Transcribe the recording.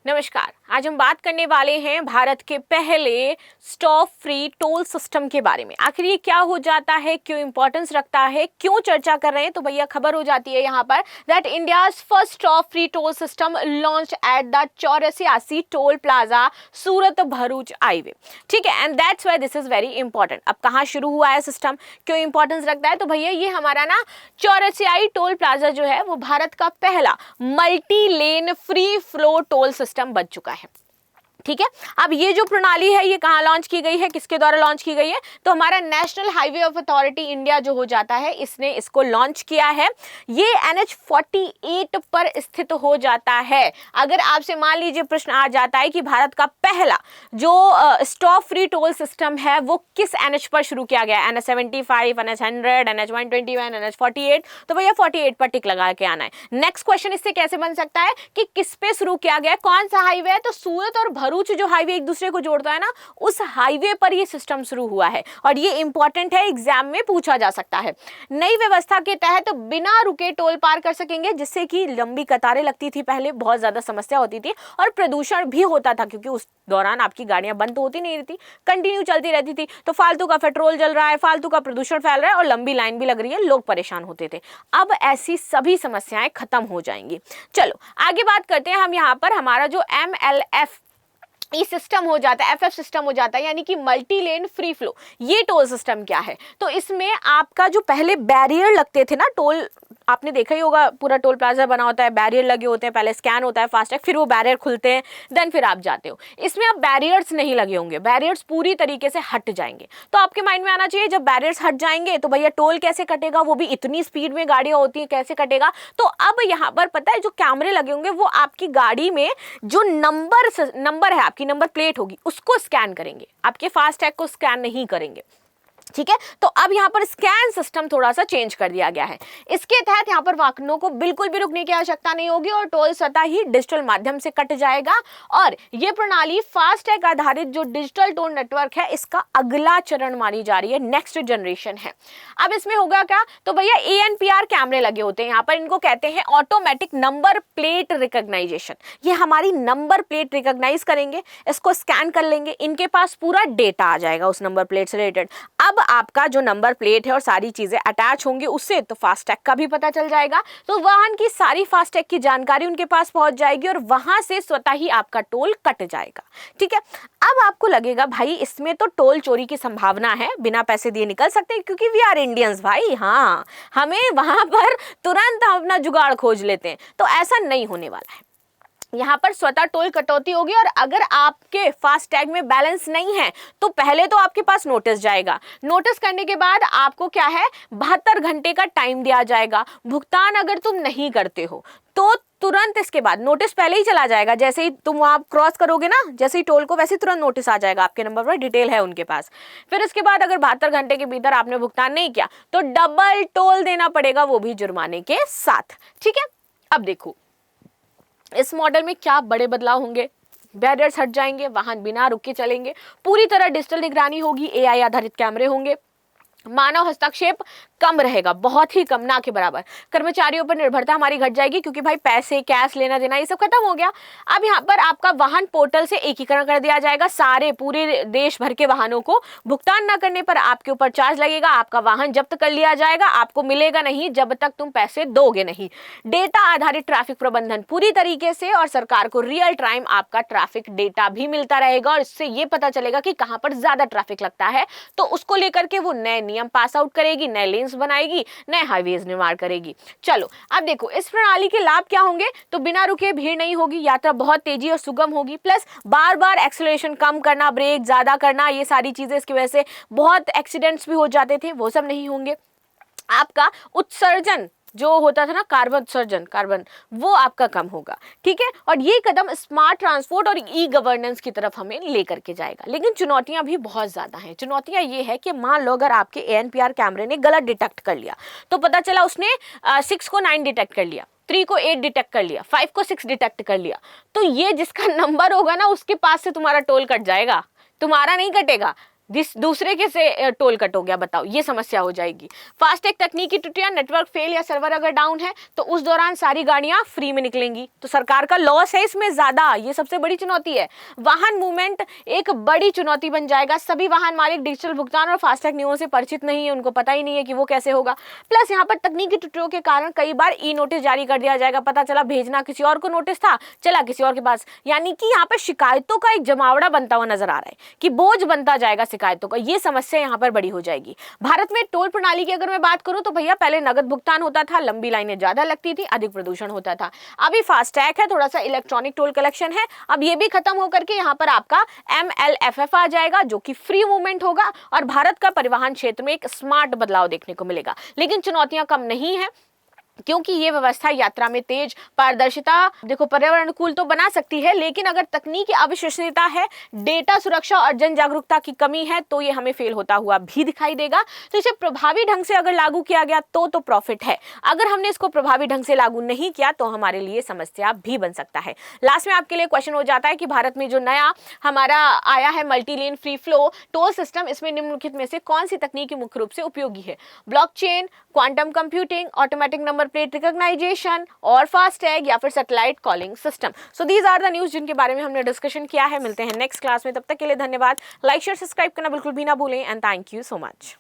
नमस्कार। आज हम बात करने वाले हैं भारत के पहले स्टॉप फ्री टोल सिस्टम के बारे में। आखिर ये क्या हो जाता है, क्यों इंपॉर्टेंस रखता है, क्यों चर्चा कर रहे हैं, तो भैया खबर हो जाती है यहाँ पर that India's first stop free toll system launch at the चौरासी toll plaza Surat Bharuch highway. ठीक है, and that's why this is very important. अब कहाँ शुरू हुआ है सिस्टम, क्यों इंपॉर्टेंस रखता है, तो भैया ये हमारा ना चौरासी टोल प्लाजा जो है वो भारत का पहला multi lane free flow toll system बन चुका है। ठीक है, अब ये जो प्रणाली है ये कहाँ लॉन्च की गई है, किसके द्वारा लॉन्च की गई है, तो हमारा national highway of authority India जो हो जाता है इसने इसको लॉन्च किया है। ये NH 48 पर स्थित हो जाता है। अगर आपसे मान लीजिए प्रश्न आ जाता है कि भारत का पहला जो स्टॉप फ्री टोल सिस्टम है वो किस NH पर शुरू किया गया, NH 75, NH 100, NH 121, NH 48, तो भैया 48 पर टिक लगा के आना है। नेक्स्ट क्वेश्चन इससे कैसे बन सकता है कि किस पे शुरू किया गया, कौन सा हाईवे है, तो सूरत और भरूच जो हाईवे एक दूसरे को जोड़ता है ना, उस हाईवे पर ये सिस्टम शुरू हुआ है। और ये इंपॉर्टेंट है, एग्जाम में पूछा जा सकता है। नई व्यवस्था के तहत तो बिना रुके टोल पार कर सकेंगे, जिससे कि लंबी कतारें लगती थी, पहले बहुत ज्यादा समस्या होती थी और प्रदूषण भी होता था, क्योंकि उस दौरान आपकी गाड़ियां बंद तो होती नहीं रहती, कंटिन्यू चलती रहती थी, तो फालतू का पेट्रोल जल रहा है, फालतू का प्रदूषण फैल रहा है और लंबी लाइन भी लग रही है, लोग परेशान होते थे। अब ऐसी सभी समस्याएं खत्म हो जाएंगी। चलो आगे बात करते हैं हम। यहाँ पर हमारा जो MLF सिस्टम हो जाता है, FF सिस्टम हो जाता है, यानी कि मल्टी लेन फ्री फ्लो। ये टोल सिस्टम क्या है, तो इसमें आपका जो पहले बैरियर लगते थे ना, टोल आपने देखा ही होगा, पूरा टोल प्लाजा बना होता है, बैरियर लगे होते हैं, पहले स्कैन होता है फास्टैग, फिर वो बैरियर खुलते हैं, देन फिर आप जाते हो। इसमें अब बैरियर्स नहीं लगे होंगे, बैरियर्स पूरी तरीके से हट जाएंगे। तो आपके माइंड में आना चाहिए जब बैरियर्स हट जाएंगे तो भैया टोल कैसे कटेगा, वो भी इतनी स्पीड में गाड़ियां होती है, कैसे कटेगा। तो अब यहाँ पर पता है जो कैमरे लगे होंगे वो आपकी गाड़ी में जो नंबर है, आपकी नंबर प्लेट होगी, उसको स्कैन करेंगे, आपके फास्टैग को स्कैन नहीं करेंगे। ठीक है, तो अब यहाँ पर स्कैन सिस्टम थोड़ा सा चेंज कर दिया गया है। इसके तहत यहाँ पर वाहनों को बिल्कुल भी रुकने की आवश्यकता नहीं होगी और टोल स्वतः ही डिजिटल माध्यम से कट जाएगा। और ये प्रणाली फास्टैग आधारित जो डिजिटल टोल नेटवर्क है इसका अगला चरण मानी जा रही है, नेक्स्ट जनरेशन है। अब इसमें होगा क्या, तो भैया ANPR कैमरे लगे होते हैं यहाँ पर, इनको कहते हैं ऑटोमेटिक नंबर प्लेट रिकॉग्नाइजेशन। ये हमारी नंबर प्लेट रिकॉग्नाइज करेंगे, इसको स्कैन कर लेंगे, इनके पास पूरा डेटा आ जाएगा उस नंबर प्लेट से रिलेटेड। अब आपका जो नंबर प्लेट है और सारी चीजें अटैच होंगी उससे, तो फास्टैग का भी पता चल जाएगा, तो वाहन की सारी फास्टैग की जानकारी उनके पास पहुंच जाएगी और वहां से स्वतः ही आपका टोल कट जाएगा। ठीक है, अब आपको लगेगा भाई इसमें तो टोल चोरी की संभावना है, बिना पैसे दिए निकल सकते हैं क्योंकि वी आर इंडियंस भाई, हाँ हमें वहां पर तुरंत हम अपना जुगाड़ खोज लेते हैं। तो ऐसा नहीं होने वाला है, यहाँ पर स्वतः टोल कटौती होगी। और अगर आपके फास्टैग में बैलेंस नहीं है तो पहले तो आपके पास नोटिस जाएगा, नोटिस करने के बाद आपको क्या है 72 घंटे का टाइम दिया जाएगा। भुगतान अगर तुम नहीं करते हो तो तुरंत इसके बाद नोटिस पहले ही चला जाएगा, जैसे ही तुम वहां क्रॉस करोगे ना, जैसे ही टोल को, वैसे ही तुरंत नोटिस आ जाएगा आपके नंबर पर, डिटेल है उनके पास। फिर इसके बाद अगर 72 घंटे के भीतर आपने भुगतान नहीं किया तो डबल टोल देना पड़ेगा, वो भी जुर्माने के साथ। ठीक है, अब देखो इस मॉडल में क्या बड़े बदलाव होंगे। बैरियर्स हट जाएंगे, वाहन बिना रुक के चलेंगे, पूरी तरह डिजिटल निगरानी होगी, AI आधारित कैमरे होंगे, मानव हस्तक्षेप कम रहेगा, बहुत ही कम, ना के बराबर। कर्मचारियों पर निर्भरता हमारी घट जाएगी क्योंकि भाई पैसे कैश लेना देना ये सब खत्म हो गया। अब यहाँ पर आपका वाहन पोर्टल से एकीकरण कर दिया जाएगा, सारे पूरे देश भर के वाहनों को भुगतान न करने पर आपके ऊपर चार्ज लगेगा, आपका वाहन जब्त कर लिया जाएगा, आपको मिलेगा नहीं जब तक तुम पैसे दोगे नहीं। डेटा आधारित ट्रैफिक प्रबंधन पूरी तरीके से, और सरकार को रियल टाइम आपका ट्रैफिक डेटा भी मिलता रहेगा और इससे ये पता चलेगा कि कहाँ पर ज्यादा ट्रैफिक लगता है, तो उसको लेकर के वो नए नियम पास आउट करेगी, नए लेन्स बनाएगी, नए हाईवेज निर्माण करेगी। चलो अब देखो इस प्रणाली के लाभ क्या होंगे, तो बिना रुके भीड़ नहीं होगी, यात्रा बहुत तेजी और सुगम होगी, प्लस बार बार एक्सेलरेशन कम करना, ब्रेक ज्यादा करना, ये सारी चीजें इसकी वजह से बहुत एक्सीडेंट्स भी हो जाते थे, वो सब नहीं होंगे। आपका उत्सर्जन जो होता था ना, कार्बन उत्सर्जन, कार्बन, वो आपका कम होगा। ठीक है, और ये कदम स्मार्ट ट्रांसपोर्ट और E-गवर्नेंस की तरफ हमें लेकर के जाएगा। लेकिन चुनौतियां भी बहुत ज्यादा हैं। चुनौतियां ये है कि मान लो अगर आपके ANPR कैमरे ने गलत डिटेक्ट कर लिया, तो पता चला उसने 6 को 9 डिटेक्ट कर लिया, 3 को 8 डिटेक्ट कर लिया, 5 को 6 डिटेक्ट कर लिया, तो ये जिसका नंबर होगा ना उसके पास से तुम्हारा टोल कट जाएगा, तुम्हारा नहीं कटेगा। दूसरे के से टोल कट हो गया, बताओ, ये समस्या हो जाएगी। फास्टैग तकनीकी त्रुटियां, नेटवर्क फेल या सर्वर अगर डाउन है तो उस दौरान सारी गाड़ियां फ्री में निकलेंगी, तो सरकार का लॉस है इसमें ज्यादा, ये सबसे बड़ी चुनौती है। वाहन मूवमेंट एक बड़ी चुनौती बन जाएगा। सभी वाहन मालिक डिजिटल भुगतान और फास्टैग नियमों से परिचित नहीं है, उनको पता ही नहीं है कि वो कैसे होगा। प्लस यहाँ पर तकनीकी त्रुटियों के कारण कई बार ई नोटिस जारी कर दिया जाएगा, पता चला भेजना किसी और को नोटिस था, चला किसी और के पास, यानी कि यहाँ पर शिकायतों का एक जमावड़ा बनता हुआ नजर आ रहा है कि बोझ बनता जाएगा शिकायतों का। ये समस्या यहाँ पर बड़ी हो जाएगी। भारत में टोल प्रणाली की अगर मैं बात करूं तो भैया पहले नगद भुगतान होता था, लंबी लाइनें ज्यादा लगती थी, अधिक प्रदूषण होता था। अभी फास्टैग है, थोड़ा सा इलेक्ट्रॉनिक टोल कलेक्शन है, अब ये भी खत्म होकर के यहाँ पर आपका MLFF आ जाएगा जो कि फ्री मूवमेंट होगा और भारत का परिवहन क्षेत्र में एक स्मार्ट बदलाव देखने को मिलेगा। लेकिन चुनौतियां कम नहीं है, क्योंकि ये व्यवस्था यात्रा में तेज पारदर्शिता, देखो, पर्यावरण अनुकूल तो बना सकती है, लेकिन अगर तकनीकी अविश्वसनीयता है, डेटा सुरक्षा और जन जागरूकता की कमी है तो ये हमें फेल होता हुआ भी दिखाई देगा। तो इसे प्रभावी ढंग से अगर लागू किया गया तो प्रॉफिट है, अगर हमने इसको प्रभावी ढंग से लागू नहीं किया तो हमारे लिए समस्या भी बन सकता है। लास्ट में आपके लिए क्वेश्चन हो जाता है कि भारत में जो नया हमारा आया है multi lane free flow toll system, इसमें निम्नलिखित में से कौन सी तकनीकी मुख्य रूप से उपयोगी है? Blockchain, quantum computing, automatic number plate recognisation और फास्टैग या फिर satellite calling system. So these are the news जिनके बारे में हमने डिस्कशन किया है। मिलते हैं नेक्स्ट क्लास में, तब तक के लिए धन्यवाद। लाइक शेयर सब्सक्राइब करना बिल्कुल भी ना भूलें and thank you so much.